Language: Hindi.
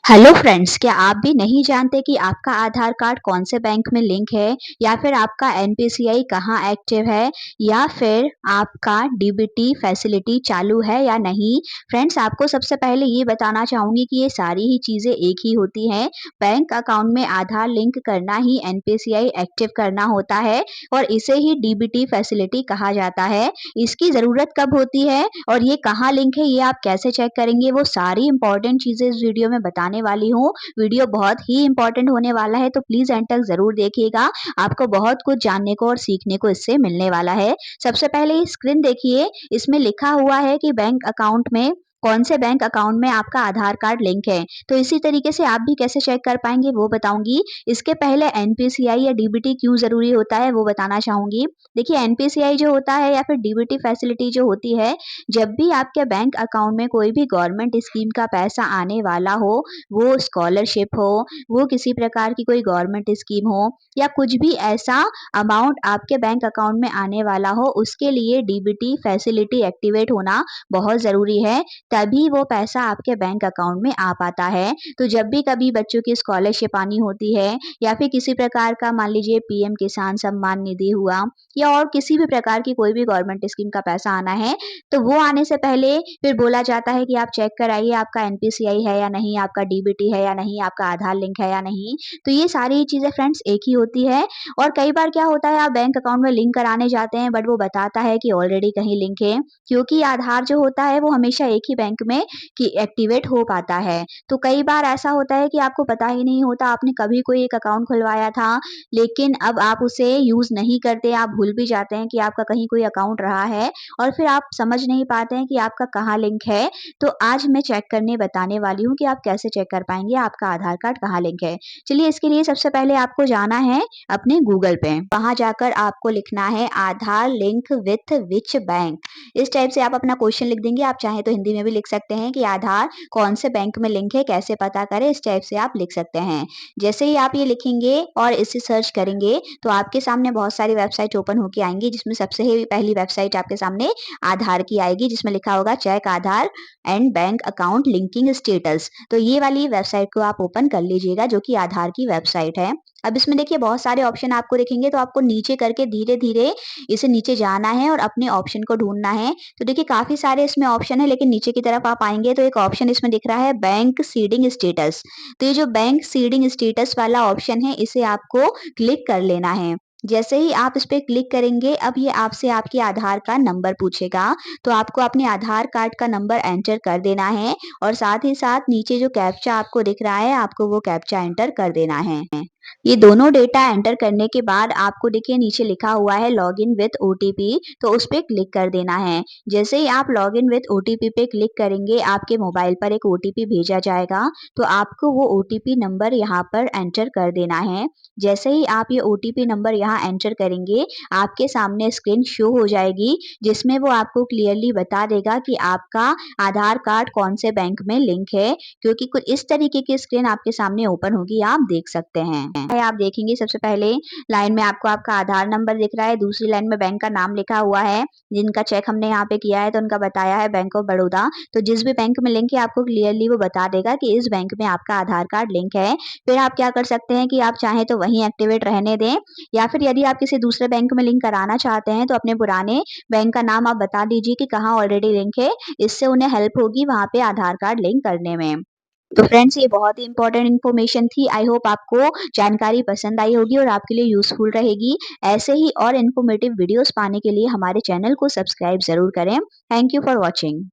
हेलो फ्रेंड्स, क्या आप भी नहीं जानते कि आपका आधार कार्ड कौन से बैंक में लिंक है या फिर आपका एनपीसीआई कहाँ एक्टिव है या फिर आपका डीबीटी फैसिलिटी चालू है या नहीं। फ्रेंड्स, आपको सबसे पहले ये बताना चाहूँगी कि ये सारी ही चीज़ें एक ही होती हैं। बैंक अकाउंट में आधार लिंक करना ही एनपीसीआई एक्टिव करना होता है और इसे ही डीबीटी फैसिलिटी कहा जाता है। इसकी ज़रूरत कब होती है और ये कहाँ लिंक है, ये आप कैसे चेक करेंगे, वो सारी इंपॉर्टेंट चीज़ें इस वीडियो में बताने वाली हूँ। वीडियो बहुत ही इंपॉर्टेंट होने वाला है, तो प्लीज़ एंड तक ज़रूर देखिएगा। आपको बहुत कुछ जानने को और सीखने को इससे मिलने वाला है। सबसे पहले ये स्क्रीन देखिए, इसमें लिखा हुआ है कि बैंक अकाउंट में कौन से बैंक अकाउंट में आपका आधार कार्ड लिंक है। तो इसी तरीके से आप भी कैसे चेक कर पाएँगे वो बताऊँगी। इसके पहले एनपीसीआई या डीबीटी क्यों ज़रूरी होता है वो बताना चाहूँगी। देखिए, एनपीसीआई जो होता है या फिर डीबीटी फैसिलिटी जो होती है, जब भी आपके बैंक अकाउंट में कोई भी गवर्नमेंट स्कीम का पैसा आने वाला हो, वो स्कॉलरशिप हो, वो किसी प्रकार की कोई गवर्नमेंट स्कीम हो या कुछ भी ऐसा अमाउंट आपके बैंक अकाउंट में आने वाला हो, उसके लिए डीबीटी फैसिलिटी एक्टिवेट होना बहुत ज़रूरी है, तभी वो पैसा आपके बैंक अकाउंट में आ पाता है। तो जब भी कभी बच्चों की स्कॉलरशिप आनी होती है या फिर किसी प्रकार का मान लीजिए पीएम किसान सम्मान निधि हुआ या और किसी भी प्रकार की कोई भी गवर्नमेंट स्कीम का पैसा आना है, तो वो आने से पहले फिर बोला जाता है कि आप चेक कराइए आपका एनपीसीआई है या नहीं, आपका डीबीटी है या नहीं, आपका आधार लिंक है या नहीं। तो ये सारी चीज़ें फ्रेंड्स एक ही होती है और कई बार क्या होता है आप बैंक अकाउंट में लिंक कराने जाते हैं बट वो बताता है कि ऑलरेडी कहीं लिंक है, क्योंकि आधार जो होता है वो हमेशा एक ही बैंक में कि एक्टिवेट हो पाता है। तो कई बार ऐसा होता है कि आपको पता ही नहीं होता, आपने कभी कोई एक अकाउंट खुलवाया था, लेकिन अब आप उसे यूज़ नहीं करते, आप भूल भी जाते हैं कि आपका कहीं कोई अकाउंट रहा है और फिर आप समझ नहीं पाते हैं कि आपका कहाँ लिंक है। तो आज मैं चेक करने बताने वाली हूँ कि आप कैसे चेक कर पाएँगे आपका आधार कार्ड कहाँ लिंक है। चलिए, इसके लिए सबसे पहले आपको जाना है अपने गूगल पे। वहाँ जाकर आपको लिखना है आधार लिंक विथ व्हिच बैंक। इस टाइप से आप अपना क्वेश्चन लिख देंगे, आप चाहें तो हिंदी में भी लिख सकते हैं कि आधार कौन से बैंक में लिंक है, कैसे पता करें, इस टाइप से आप लिख सकते हैं। जैसे ही आप ये लिखेंगे और इसे सर्च करेंगे, तो आपके सामने बहुत सारी वेबसाइट ओपन होके आएँगी, जिसमें सबसे ही पहली वेबसाइट आपके सामने आधार की आएगी, जिसमें लिखा होगा check Aadhaar and bank account linking status. तो ये वाली वेबसाइट को आप ओपन कर लीजिएगा, जो कि आधार की वेबसाइट है। अब इसमें देखिए बहुत सारे ऑप्शन आपको दिखेंगे, तो आपको नीचे करके धीरे-धीरे इसे नीचे जाना है और अपने ऑप्शन को ढूँढना है। तो देखिए काफ़ी सारे इसमें ऑप्शन है, लेकिन नीचे की तरफ आप आएँगे तो एक ऑप्शन इसमें दिख रहा है बैंक सीडिंग स्टेटस। तो ये जो बैंक सीडिंग स्टेटस वाला ऑप्शन है, इसे आपको क्लिक कर लेना है। जैसे ही आप इस पे क्लिक करेंगे, अब ये आपसे आपके आधार का नंबर पूछेगा, तो आपको अपने आधार कार्ड का नंबर एंटर कर देना है और साथ ही साथ नीचे जो कैप्चा आपको दिख रहा है, आपको वो कैप्चा एंटर कर देना है। ये दोनों डेटा एंटर करने के बाद आपको देखिए नीचे लिखा हुआ है लॉगिन विथ ओटीपी, तो उस पे क्लिक कर देना है। जैसे ही आप लॉगिन विथ ओटीपी पे क्लिक करेंगे, आपके मोबाइल पर एक ओटीपी भेजा जाएगा, तो आपको वो ओटीपी नंबर यहाँ पर एंटर कर देना है। जैसे ही आप ये ओटीपी नंबर यहाँ एंटर करेंगे, आपके सामने स्क्रीन शो हो जाएगी, जिसमें वो आपको क्लियरली बता देगा कि आपका आधार कार्ड कौन से बैंक में लिंक है, क्योंकि कुछ इस तरीके की स्क्रीन आपके सामने ओपन होगी, आप देख सकते हैं। आप देखेंगे सबसे पहले लाइन में आपको आपका आधार नंबर दिख रहा है, दूसरी लाइन में बैंक का नाम लिखा हुआ है, जिनका चेक हमने यहाँ पे किया है तो उनका बताया है बैंक ऑफ बड़ौदा। तो जिस भी बैंक में लिंक है आपको क्लियरली वो बता देगा कि इस बैंक में आपका आधार कार्ड लिंक है। फिर आप क्या कर सकते हैं कि आप चाहें तो वहीं एक्टिवेट रहने दें या फिर यदि आप किसी दूसरे बैंक में लिंक कराना चाहते हैं तो अपने पुराने बैंक का नाम आप बता दीजिए कि कहाँ ऑलरेडी लिंक है, इससे उन्हें हेल्प होगी वहाँ पे आधार कार्ड लिंक करने में। तो फ्रेंड्स, ये बहुत ही इंपॉर्टेंट इन्फॉर्मेशन थी। आई होप आपको जानकारी पसंद आई होगी और आपके लिए यूज़फुल रहेगी। ऐसे ही और इन्फॉर्मेटिव वीडियोज़ पाने के लिए हमारे चैनल को सब्सक्राइब ज़रूर करें। Thank you for watching.